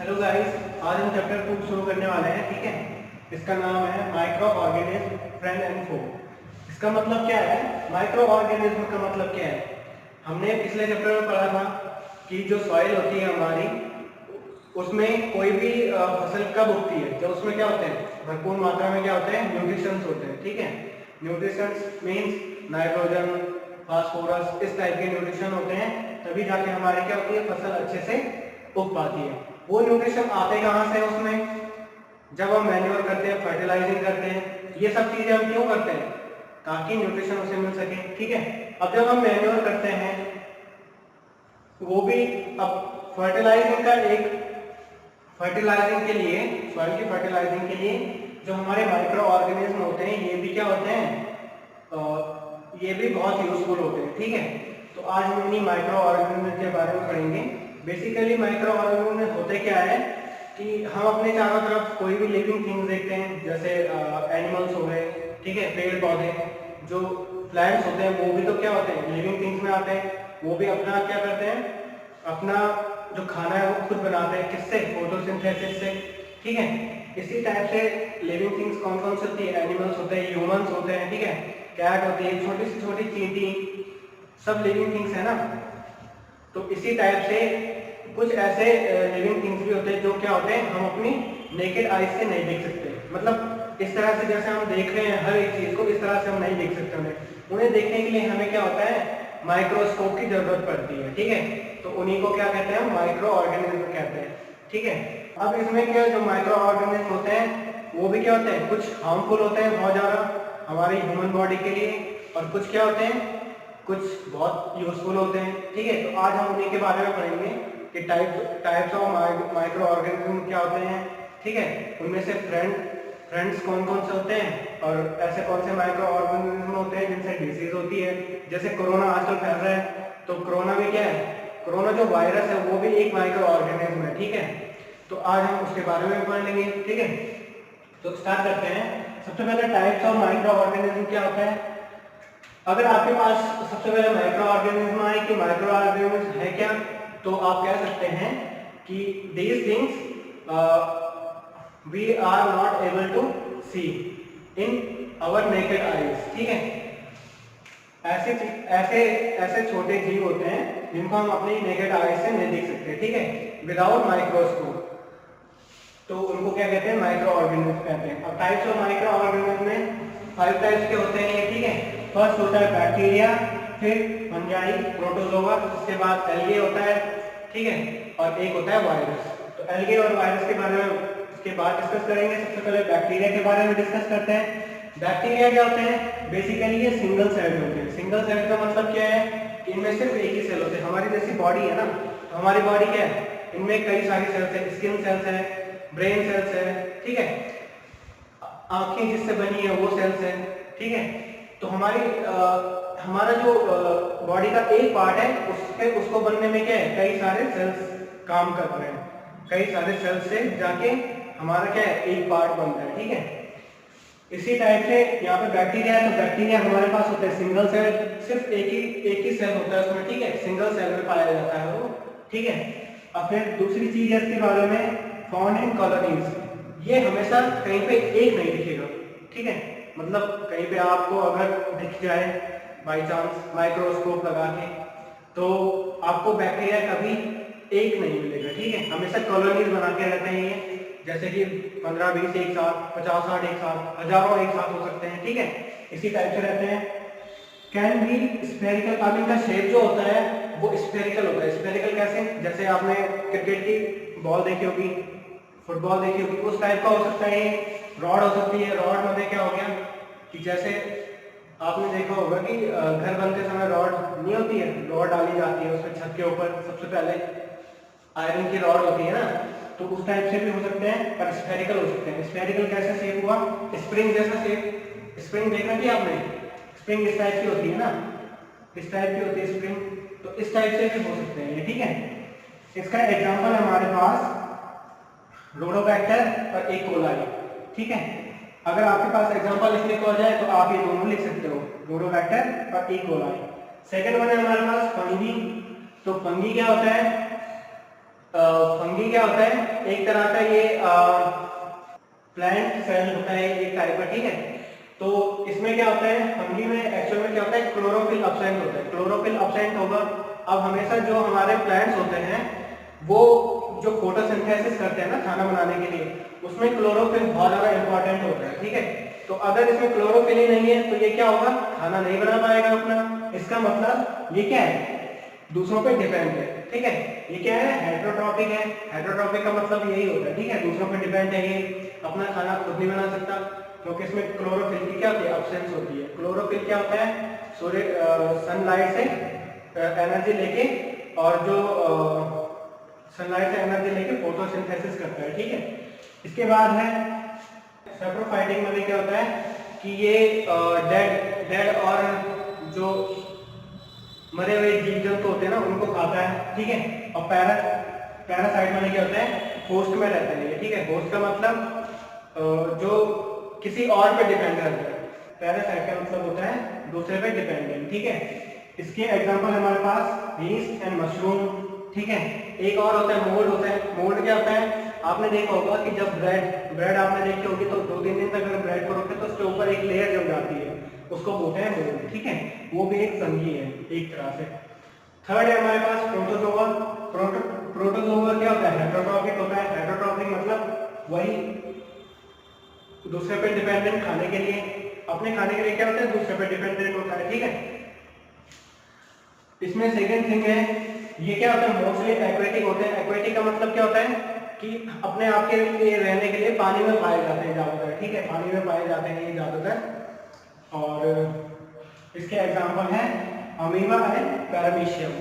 Hello guys, आज हम chapter 2 शुरू करने वाले हैं। ठीक है, इसका नाम है माइक्रो ऑर्गेनिज्म फ्रेंड एंड फो। इसका मतलब क्या है? माइक्रो ऑर्गेनिज्म का मतलब क्या है? हमने पिछले चैप्टर में पढ़ा था कि जो सॉइल होती है हमारी, उसमें कोई भी फसल कब उगती है, जब उसमें क्या होते हैं, भरपूर मात्रा में क्या होते हैं, न्यूट्रिशंस होते हैं। ठीक है, न्यूट्रिशंस मीन्स नाइट्रोजन, फास्फोरस, इस टाइप के न्यूट्रिशन होते हैं, तभी जाके हमारी क्या होती है, फसल अच्छे से उग पाती है। वो न्यूट्रिशन आते कहाँ से उसमें? जब हम मैन्योर करते हैं, फर्टिलाइजिंग करते हैं, ये सब चीजें हम क्यों करते हैं? ताकि न्यूट्रिशन उसे मिल सके। ठीक है, अब जब हम मैन्योर करते हैं, वो भी अब फर्टिलाइजिंग का एक फर्टिलाइजिंग के लिए, सॉइल की फर्टिलाइजिंग के लिए जो हमारे माइक्रो ऑर्गेनिज्म होते हैं, ये भी क्या होते हैं, ये भी बहुत यूजफुल होते हैं। ठीक है, तो आज हम इन्हीं माइक्रो ऑर्गेनिज्म के बारे में पढ़ेंगे। बेसिकली माइक्रो ऑर्गेनिज्म होते क्या है कि हम अपने चारों तरफ कोई भी लिविंग थिंग्स देखते हैं, जैसे एनिमल्स हो गए, ठीक है, पेड़ पौधे, जो प्लांट्स होते हैं, वो भी तो क्या होते हैं, लिविंग थिंग्स में आते हैं। वो भी अपना क्या करते हैं, अपना जो खाना है वो खुद बनाते हैं। किससे? फोटोसिंथेसिस से। ठीक है, इसी टाइप से लिविंग थिंग्स कौन कौन सी होती है? एनिमल्स होते हैं, ह्यूमंस होते हैं, ठीक है, कैट होती है, छोटी से छोटी चींटी, सब लिविंग थिंग्स है ना। तो इसी टाइप से कुछ ऐसे लिविंग थिंग्स भी होते हैं जो क्या होते हैं, हम अपनी नेकेड आईज से नहीं देख सकते। मतलब इस तरह से जैसे हम देख रहे हैं हर एक चीज को, इस तरह से हम नहीं देख सकते। उन्हें देखने के लिए हमें क्या होता है, माइक्रोस्कोप की जरूरत पड़ती है। ठीक है, तो उन्हीं को क्या कहते हैं, माइक्रो ऑर्गेनिज्म कहते हैं। ठीक है, अब इसमें क्या, जो माइक्रो ऑर्गेनिज्म होते हैं वो भी क्या होते हैं, कुछ हार्मफुल होते हैं बहुत ज्यादा हमारी ह्यूमन बॉडी के लिए, और कुछ क्या होते हैं, कुछ बहुत यूजफुल होते हैं। ठीक है, तो आज हम उन्हीं के बारे में पढ़ेंगे कि टाइप्स ऑफ माइक्रो ऑर्गेनिज्म क्या होते हैं। ठीक है, उनमें से फ्रेंड्स कौन कौन से होते हैं, और ऐसे कौन से माइक्रो ऑर्गेनिज्म होते हैं जिनसे डिजीज होती है। जैसे कोरोना आजकल फैल रहा है, तो कोरोना में क्या है, कोरोना जो वायरस है वो भी एक माइक्रो ऑर्गेनिज्म है। ठीक है, तो आज हम उसके बारे में पढ़ लेंगे। ठीक है, तो स्टार्ट करते हैं। सबसे पहले टाइप्स ऑफ माइक्रो ऑर्गेनिज्म क्या होता है। अगर आपके पास सबसे पहले माइक्रो ऑर्गेनिज्म आए कि माइक्रो ऑर्गेनिज्म है क्या, तो आप कह सकते हैं कि these things we are not able to see in our naked eyes। ठीक है, ऐसे ऐसे ऐसे छोटे जीव होते हैं जिनको हम अपनी नेकेड आई से नहीं देख सकते। ठीक है, विदाउट माइक्रोस्कोप, तो उनको क्या कहते हैं, माइक्रो ऑर्गेनिज्म कहते हैं। अब टाइप्स ऑफ माइक्रो ऑर्गेनिज्म में 5 टाइप्स के होते हैं ये। ठीक है, फर्स्ट होता है बैक्टीरिया, फिर फंजाई, प्रोटोजोआ, उसके बाद एल्गे होता है। ठीक है, और एक होता है वायरस। तो एल्गे और वायरस के बारे में इसके बाद डिस्कस करेंगे। सबसे पहले बैक्टीरिया के बारे में डिस्कस करते हैं। बैक्टीरिया क्या होते हैं? बेसिकली ये सिंगल सेल्ड होते हैं। सिंगल सेल्ड का मतलब क्या है, इनमें सिर्फ एक ही सेल होते हैं। हमारी जैसी बॉडी है ना, तो हमारी बॉडी क्या है, इनमें कई सारी सेल्स है, स्किन सेल्स है, ब्रेन सेल्स है, ठीक है, आंखें जिससे बनी है वो सेल्स है। ठीक है, तो हमारा जो बॉडी का एक पार्ट है, उसको बनने में क्या है, कई सारे सेल्स काम कर रहे हैं। कई सारे सेल्स से जाके हमारा क्या है, एक पार्ट बनता है। ठीक है, इसी टाइप से यहाँ पे बैक्टीरिया है, तो बैक्टीरिया हमारे पास होते हैं सिंगल सेल, सिर्फ एक ही सेल होता है उसमें। ठीक है, सिंगल सेल में पाया जाता है वो। ठीक है, अब फिर दूसरी चीज है इसके बारे में, फाउंड इन कॉलोनीज। ये हमेशा कहीं पे एक नहीं दिखेगा। ठीक है, मतलब कहीं पे आपको अगर दिख जाए बाई चांस माइक्रोस्कोप लगा के, तो आपको बैक्टीरिया कभी एक नहीं मिलेगा। ठीक है, हमेशा कॉलोनीज बना के रहते हैं ये, जैसे कि 15-20 एक साथ, 50-60 एक साथ, हजारों एक साथ हो सकते हैं। ठीक है, इसी टाइप से रहते हैं। कैन बी स्फेरिकल, अब इनका शेप जो होता है वो स्फेरिकल होता है। स्फेरिकल कैसे? जैसे आपने क्रिकेट की बॉल देखी होगी, फुटबॉल देखी होगी, उस टाइप का हो सकता है। रॉड हो सकती है। रॉड में क्या हो गया कि जैसे आपने देखा होगा कि घर बनते समय रॉड नहीं होती है, रॉड डाली जाती है उसमें छत के ऊपर, सबसे पहले आयरन की रॉड होती है ना, तो उस टाइप से भी हो सकते हैं, पर स्फेरिकल हो सकते हैं। स्फेरिकल कैसे शेप हुआ, स्प्रिंग जैसा शेप। स्प्रिंग देखा कि आपने, स्प्रिंग इस टाइप की होती है ना, इस टाइप की होती है स्प्रिंग, तो इस टाइप से भी हो सकते हैं ये। ठीक है, इसका एग्जांपल है हमारे पास रोडोबैक्टर और एक कोलाई। ठीक है, अगर आपके पास एग्जांपल लिखने को आ जाए तो आप ये दोनों लिख सकते हो, रोडोबैक्टर और ई कोलाई। सेकंड वन है हमारे पास फंगी। तो फंगी क्या होता है, फंगी क्या होता है, एक तरह का ये प्लांट सेल होता है एक टाइप का, ठीक है। तो इसमें क्या होता है, फंगी में एक्चुअल में क्या होता है, क्लोरोफिल अब्सेंट होता है। क्लोरोफिल अब्सेंट होगा, अब हमेशा जो हमारे प्लांट्स होते हैं वो जो फोटोसिंथेसिस करते हैं ना खाना बनाने के लिए, उसमें क्लोरोफिल बहुत ज्यादा इंपॉर्टेंट होता है, ठीक है। तो अगर इसमें क्लोरोफिल ही नहीं है तो ये क्या होगा, खाना नहीं बना पाएगा अपना। इसका मतलब ये क्या है, दूसरों पे डिपेंड है, ठीक है। ये क्या है, हेटरोट्रॉपिक है। हेटरोट्रॉपिक का मतलब यही होता है, ठीक है, दूसरों पे डिपेंड है, ये अपना खाना खुद नहीं बना सकता, क्योंकि इसमें क्लोरोफिल की क्या होती है, अब्सेंस होती है। क्लोरोफिल क्या होता है, सूर्य सनलाइट से एनर्जी लेके, और जो सनलाइट से एनर्जी लेके फोटोसिंथेसिस करता है, ठीक है। इसके बाद है सैप्रोफाइटिक में क्या होता है कि ये डेड और जो मरे हुए जीव जंतु होते हैं ना उनको खाता है, ठीक है। और पैरासाइट में क्या होता है, होस्ट में रहता है ये, ठीक है। होस्ट का मतलब जो किसी और पे डिपेंड करता है। पैरासाइट का मतलब होता है दूसरे पे डिपेंडेंट, ठीक है। इसके एग्जांपल हमारे पास यीस्ट एंड मशरूम, ठीक है। एक और होता है मोल्ड होता है। मोल्ड क्या होता है, आपने देखा होगा कि जब ब्रेड आपने देखी होगी तो 2-3 दिन तक अगर ब्रेड को रखते तो उसके ऊपर एक लेयर जम जाती है, उसको बोलते हैं मोल्ड, ठीक है। वो भी एक फंगी है एक तरह से। थर्ड है हमारे पास प्रोटोजोआ। प्रोटोजोआ क्या होता है, हेटरोट्रॉपिक होता है। हेटरोट्रॉपिक मतलब वही दूसरे पे डिपेंडेंट, खाने के लिए, अपने खाने के लिए क्या होता है, दूसरे पे डिपेंडेंट होता है, ठीक है। इसमें सेकंड थिंग है, ये क्या होता है, मोस्टली एक्वेटिक होते हैं। एक्वेटिक का मतलब क्या होता है कि अपने आप के लिए रहने के लिए पानी में पाए जाते हैं ज्यादातर, ठीक है, पानी में पाए जाते हैं ये ज्यादातर। और इसके एग्जांपल है अमीबा एंड पैरामीशियम।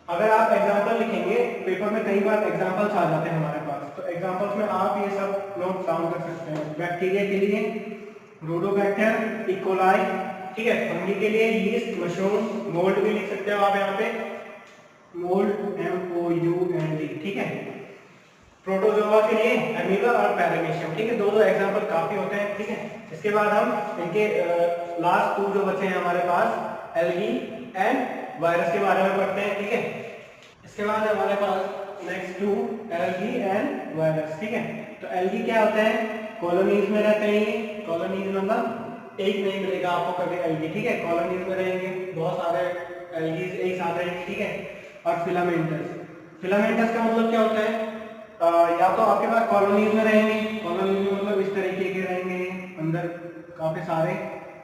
अगर आप एग्जांपल लिखेंगे पेपर में, कई बार एग्जांपल्स आ जाते हैं हमारे पास, तो एग्जांपल्स में आप ये सब नोट डाउन कर सकते हैं। बैक्टीरिया के लिए रोडोबैक्टर, इकोलाई, ठीक है। फंगी के लिए यीस्ट, मशरूम, मोल्ड भी लिख सकते हो आप यहाँ पे, मोल्ड MOULD, ठीक है। प्रोटोजोआ के लिए अमीबा और पैरामीशियम, ठीक है। दो एग्जांपल काफी होते हैं, ठीक है। इसके बाद हम इनके लास्ट 2 जो बचे हैं हमारे पास, एल्गी एंड वायरस के बारे में पढ़ते हैं, ठीक है। इसके बाद हमारे पास नेक्स्ट 2 एल्गी एंड वायरस, ठीक है। तो एल्गी क्या होता है, कॉलोनीज में रहते हैं ये। कॉलोनीज मतलब एक नहीं मिलेगा आपको कभी एल्गी, ठीक है। कॉलोनीज में रहेंगे, बहुत सारे एल्गीज एक साथ रहेंगे, ठीक है। और फिलामेंटस, फिलामेंटस का मतलब क्या होता है, या तो आपके पास कॉलोनीज में रहेंगे, कॉलोनीज में मतलब इस तरीके के रहेंगे अंदर काफी सारे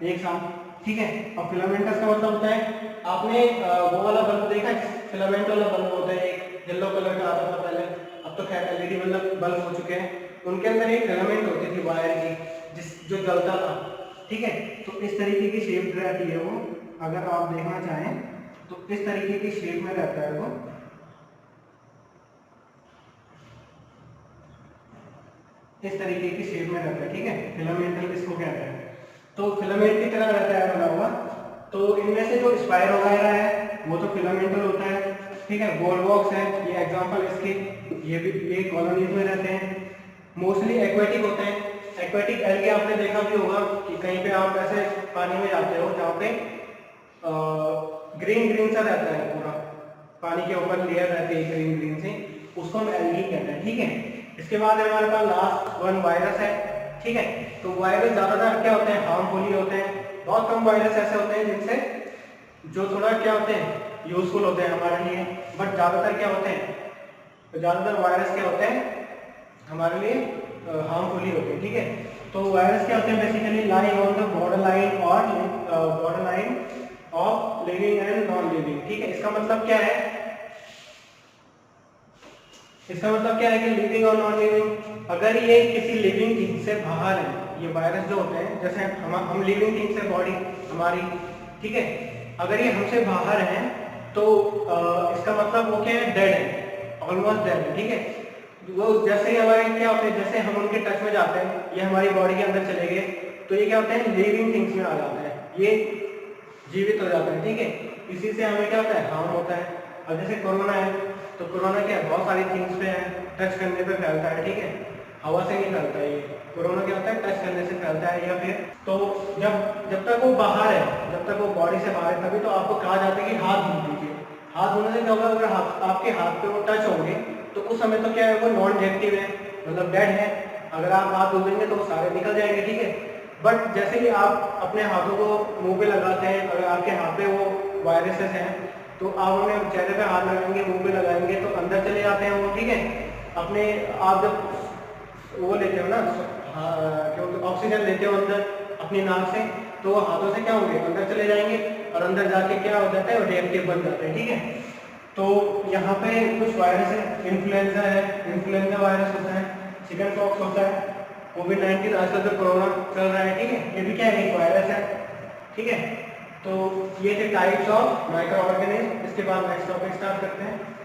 एक साथ, ठीक है। और फिलामेंटस का मतलब होता है, आपने वो वाला बल्ब देखा, फिलामेंट वाला बल्ब होता है, एक येलो कलर का आता था पहले, अब तो खैर LED बल्ब हो चुके हैं। उनके अंदर एक फिलामेंट होती थी वायर की, जो जलता था, ठीक है। तो इस तरीके की शेप रहती है वो, अगर आप देखना चाहें तो इस तरीके की शेप में रहता है वो, इस तरीके की शेप में रहता है, ठीक है। फिलामेंटल इसको कहते हैं। तो फिलामेंट की तरह रहता है बना हुआ। तो इनमें से जो स्पाइरो वगैरह है वो तो फिलामेंटल होता है, ठीक है। बोलवॉक्स है, ये एग्जांपल इसके, ये भी ये कॉलोनीज में रहते हैं। मोस्टली एक्वेटिक होते हैं। एक्वेटिक एल्गी आपने देखा भी होगा कि कहीं पे आप ऐसे पानी में जाते हो जहाँ पे ग्रीन ग्रीन सा रहता है, पूरा पानी के ऊपर लेयर रहती है ग्रीन ग्रीन से, उसको हम एल्गी कहते हैं, ठीक है। इसके बाद हमारे पास लास्ट 1 वायरस है, ठीक है। तो वायरस ज्यादातर क्या होते हैं, हार्मफुल ही होते हैं। बहुत कम वायरस ऐसे होते हैं जिनसे जो थोड़ा क्या होते हैं, यूजफुल होते हैं हमारे लिए, बट ज्यादातर क्या होते हैं, तो ज्यादातर वायरस क्या होते हैं हमारे लिए हार्मफुल ही होते हैं, ठीक है। तो वायरस क्या होते हैं, basically lying on the border line और border line of living and non living, ठीक है। इसका मतलब क्या है, इसका मतलब क्या है कि लिविंग और नॉन लिविंग, अगर ये किसी लिविंग थिंग से बाहर है, ये वायरस जो होते हैं, जैसे हम लिविंग थिंग से बॉडी हमारी, ठीक है, अगर ये हमसे बाहर है तो इसका मतलब वो क्या है, डेड है, ऑलमोस्ट डेड है, ठीक है। वो जैसे ही हमारे क्या होते हैं, जैसे हम उनके टच में जाते हैं, ये हमारी बॉडी के अंदर चले गए तो ये क्या होते हैं, लिविंग थिंग्स में आ जाते हैं, ये जीवित हो जाते हैं, ठीक है। इसी से हमें क्या होता है, हार्म होता है। अब जैसे कोरोना है, तो कोरोना क्या है, बहुत सारी थिंग्स पे है, टच करने पे फैलता है, ठीक है, हवा से नहीं फैलता है ये। कोरोना क्या होता है, टच करने से फैलता है, या फिर तो जब तक वो बाहर है, जब तक वो बॉडी से बाहर है, तभी तो आपको कहा जाता है कि हाथ धो लीजिए, हाथ धोने से क्या होगा, अगर आपके हाथ पे वो टच होंगे तो उस समय तो क्या है, वो नॉन रिएक्टिव है, मतलब डेड है। अगर आप हाथ धो देंगे तो वो सारे निकल जाएंगे, ठीक है। बट जैसे ही आप अपने हाथों को मुंह पे लगाते हैं, अगर आपके हाथ पे वो वायरसेस हैं तो आप अपने चेहरे पे हाथ लगाएंगे, मुंह पे लगाएंगे तो अंदर चले जाते हैं वो, ठीक है। अपने आप जब वो लेते हो ना, हाँ, क्या बोलते, ऑक्सीजन लेते हो अंदर अपनी नाक से, तो वो हाथों से क्या होंगे, अंदर चले जाएंगे और अंदर जाके क्या हो जाता है, रिएक्टिव बन जाते हैं, ठीक है। तो यहाँ पे कुछ वायरस है, इन्फ्लुएंजा है, इन्फ्लुएंजा वायरस होता है, चिकन पॉक्स होता है, कोविड-19 आजकल तो कोरोना चल रहा है, ठीक है, ये भी क्या है, एक वायरस है, ठीक है। तो ये थे टाइप्स ऑफ माइक्रो ऑर्गेनिज्म। इसके बाद नेक्स्ट टॉपिक स्टार्ट करते हैं।